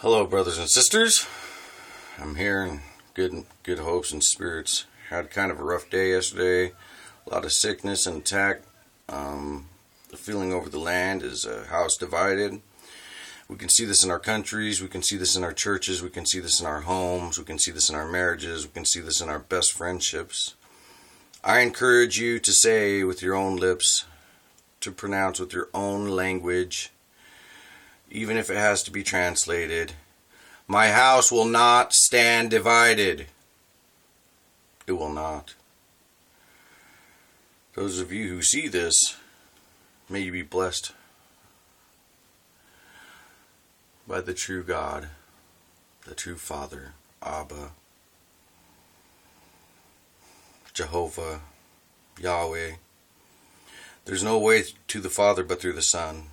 Hello, brothers and sisters. I'm here in good hopes and spirits. Had kind of a rough day yesterday. A lot of sickness and attack. The feeling over the land is a house divided. We can see this in our countries. We can see this in our churches. We can see this in our homes. We can see this in our marriages. We can see this in our best friendships. I encourage you to say with your own lips, to pronounce with your own language, even if it has to be translated, my house will not stand divided. It will not. Those of you who see this, may you be blessed by the true God, the true Father, Abba, Jehovah, Yahweh. There's no way to the Father but through the Son.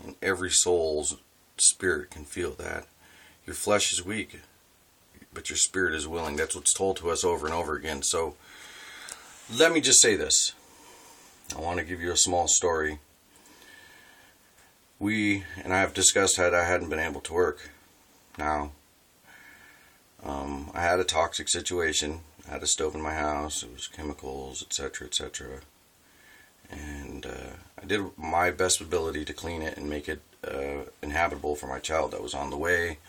And every soul's spirit can feel that. Your flesh is weak, but your spirit is willing. That's what's told to us over and over again. So, let me just say this. I want to give you a small story. I have discussed how I hadn't been able to work. Now, I had a toxic situation. I had a stove in my house. It was chemicals, etc., etc. And I did my best ability to clean it and make it inhabitable for my child that was on the way.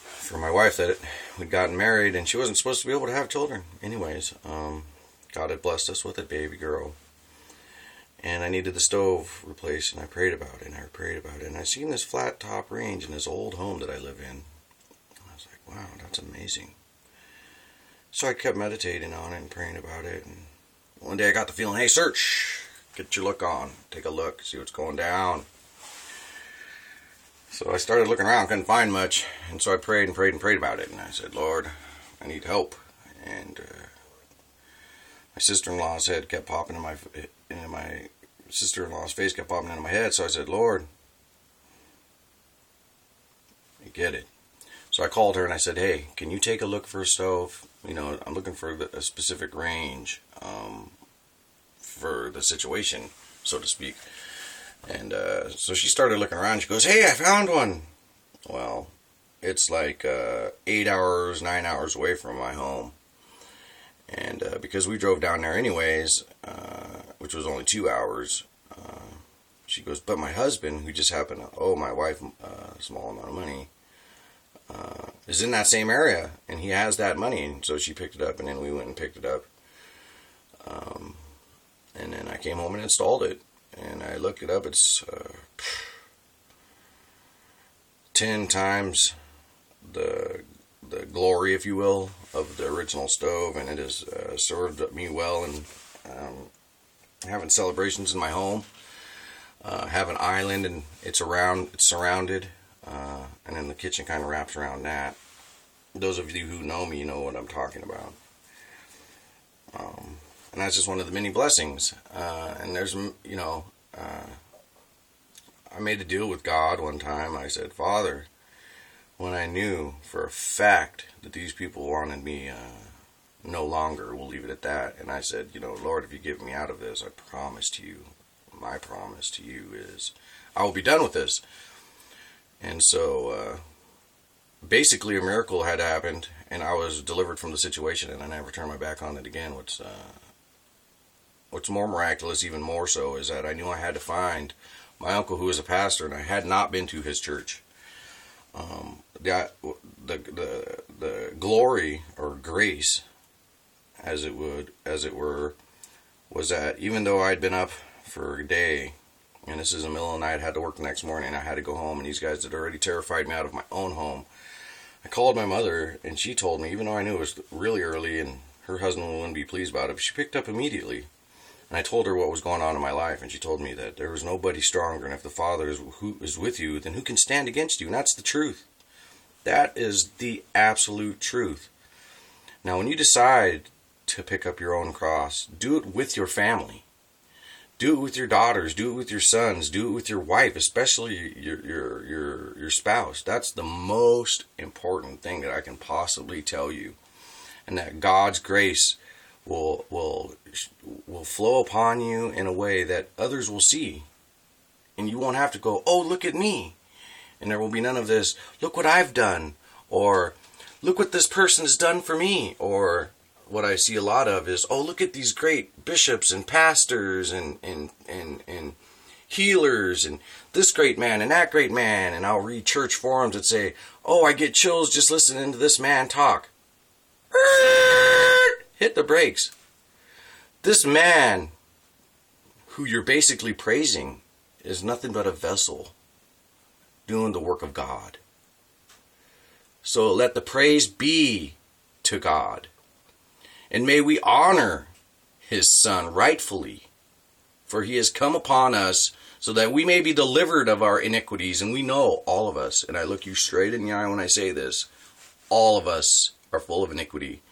For my wife that we'd gotten married, and she wasn't supposed to be able to have children. Anyways, God had blessed us with a baby girl. And I needed the stove replaced, and I prayed about it, and I prayed about it. And I seen this flat top range in this old home that I live in. And I was like, wow, that's amazing. So I kept meditating on it and praying about it, and one day I got the feeling, hey, search, get your look on, take a look, see what's going down. So I started looking around, couldn't find much, and so I prayed and prayed and prayed about it, and I said, Lord, I need help. And my sister-in-law's head kept popping my sister-in-law's face kept popping into my head, so I said, Lord, I get it. So I called her and I said, hey, can you take a look for a stove? You know, I'm looking for a specific range for the situation, so to speak. And so she started looking around. She goes, hey, I found one. Well, it's like 8 hours, 9 hours away from my home. And because we drove down there anyways, which was only 2 hours, she goes, but my husband, who just happened to owe my wife a small amount of money, is in that same area, and he has that money. And so she picked it up, and then we went and picked it up. And then I came home and installed it, and I looked it up. It's 10 times the glory, if you will, of the original stove, and it has served me well. And having celebrations in my home, have an island, and it's surrounded. And then the kitchen kind of wraps around that. Those of you who know me, you know what I'm talking about. And that's just one of the many blessings. And there's, I made a deal with God one time. I said, Father, when I knew for a fact that these people wanted me no longer, we'll leave it at that. And I said, Lord, if you get me out of this, I promise to you, my promise to you is I will be done with this. And so, basically a miracle had happened, and I was delivered from the situation, and I never turned my back on it again. What's more miraculous, even more so, is that I knew I had to find my uncle, who was a pastor, and I had not been to his church. The glory or grace, as it were, was that even though I'd been up for a day, and this is the middle of the night, I had to work the next morning, I had to go home, and these guys had already terrified me out of my own home. I called my mother, and she told me, even though I knew it was really early and her husband wouldn't be pleased about it, she picked up immediately. And I told her what was going on in my life, and she told me that there was nobody stronger, and if the Father is with you, then who can stand against you? And that's the truth. That is the absolute truth. Now, when you decide to pick up your own cross, do it with your family. Do it with your daughters. Do it with your sons. Do it with your wife, especially your spouse. That's the most important thing that I can possibly tell you. And that God's grace will flow upon you in a way that others will see. And you won't have to go, oh, look at me. And there will be none of this, look what I've done, or look what this person has done for me, or what I see a lot of is, oh, look at these great bishops and pastors and healers and this great man and that great man. And I'll read church forums that say, oh, I get chills just listening to this man talk. Hit the brakes. This man who you're basically praising is nothing but a vessel doing the work of God. So let the praise be to God. And may we honor his Son rightfully, for he has come upon us so that we may be delivered of our iniquities. And we know, all of us, and I look you straight in the eye when I say this, all of us are full of iniquity.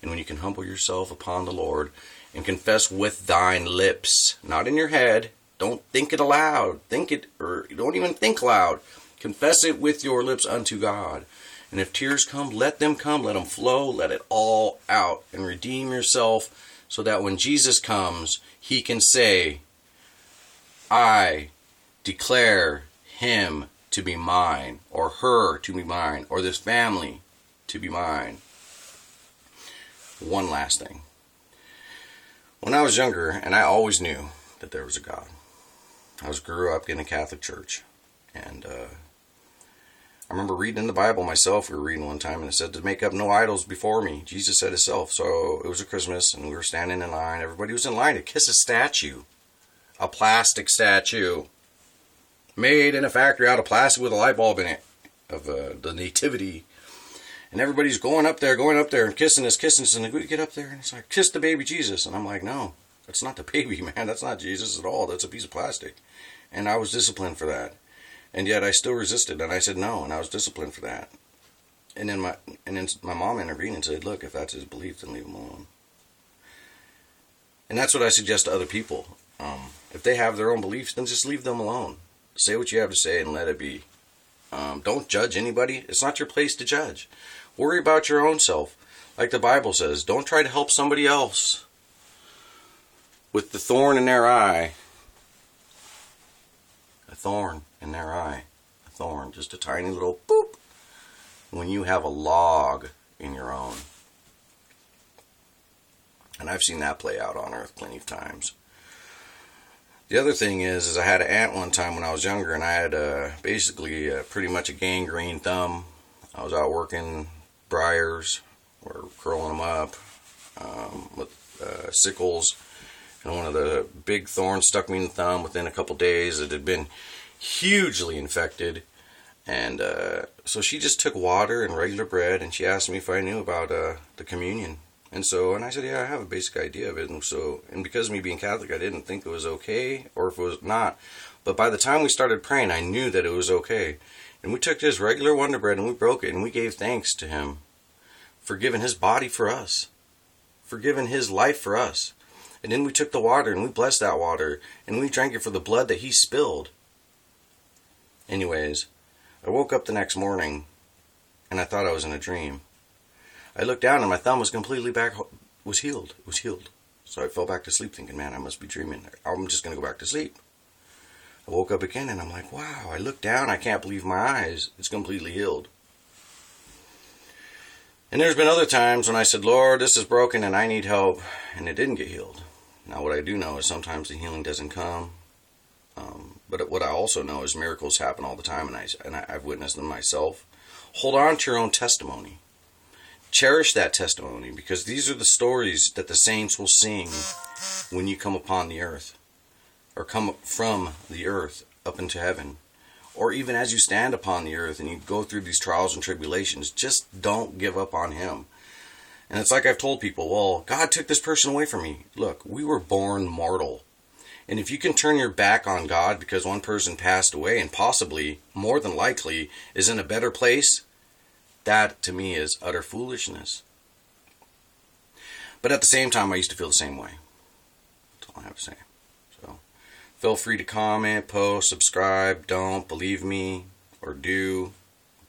And when you can humble yourself upon the Lord and confess with thine lips, not in your head, don't think it aloud, think it, or don't even think loud, confess it with your lips unto God. And if tears come, let them flow, let it all out, and redeem yourself so that when Jesus comes, he can say, I declare him to be mine, or her to be mine, or this family to be mine. One last thing. When I was younger, and I always knew that there was a God. I grew up in a Catholic church, and I remember reading in the Bible myself. We were reading one time, and it said to make up no idols before me. Jesus said himself. So it was a Christmas, and we were standing in line. Everybody was in line to kiss a statue. A plastic statue. Made in a factory out of plastic with a light bulb in it. Of the nativity. And everybody's going up there and kissing us. And we get up there, and it's like, kiss the baby Jesus. And I'm like, no, that's not the baby, man. That's not Jesus at all. That's a piece of plastic. And I was disciplined for that. And yet I still resisted, and I said no, and I was disciplined for that. And then my mom intervened and said, look, if that's his belief, then leave him alone. And that's what I suggest to other people. If they have their own beliefs, then just leave them alone. Say what you have to say and let it be. Don't judge anybody. It's not your place to judge. Worry about your own self. Like the Bible says, don't try to help somebody else with the thorn in their eye. A thorn in their eye. A thorn. Just a tiny little boop. When you have a log in your own. And I've seen that play out on earth plenty of times. The other thing is I had an aunt one time when I was younger, and I had basically pretty much a gangrene thumb. I was out working briars, or curling them up with sickles, and one of the big thorns stuck me in the thumb within a couple days. It had been hugely infected, and so she just took water and regular bread, and she asked me if I knew about the communion. And I said, yeah, I have a basic idea of it. And because of me being Catholic, I didn't think it was okay, or if it was not. But by the time we started praying, I knew that it was okay. And we took this regular Wonder Bread and we broke it, and we gave thanks to him for giving his body for us, for giving his life for us. And then we took the water and we blessed that water, and we drank it for the blood that he spilled. Anyways, I woke up the next morning, and I thought I was in a dream. I looked down, and my thumb was completely was healed. It was healed. So I fell back to sleep thinking, man, I must be dreaming. I'm just going to go back to sleep. I woke up again, and I'm like, wow, I looked down, I can't believe my eyes. It's completely healed. And there's been other times when I said, Lord, this is broken, and I need help, and it didn't get healed. Now, what I do know is sometimes the healing doesn't come. But what I also know is miracles happen all the time, and I've witnessed them myself. Hold on to your own testimony. Cherish that testimony, because these are the stories that the saints will sing when you come upon the earth, or come from the earth up into heaven, or even as you stand upon the earth and you go through these trials and tribulations. Just don't give up on him. And it's like I've told people, well, God took this person away from me. Look, we were born mortal. And if you can turn your back on God because one person passed away and possibly, more than likely, is in a better place, that, to me, is utter foolishness. But at the same time, I used to feel the same way. That's all I have to say. So, feel free to comment, post, subscribe. Don't believe me, or do.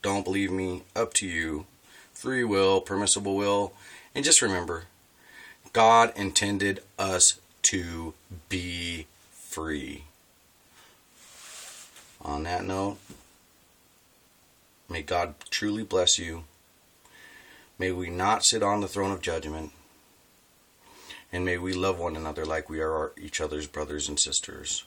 Don't believe me. Up to you. Free will, permissible will. And just remember, God intended us to be free. On that note, May God truly bless you. May we not sit on the throne of judgment. And may we love one another like we are each other's brothers and sisters.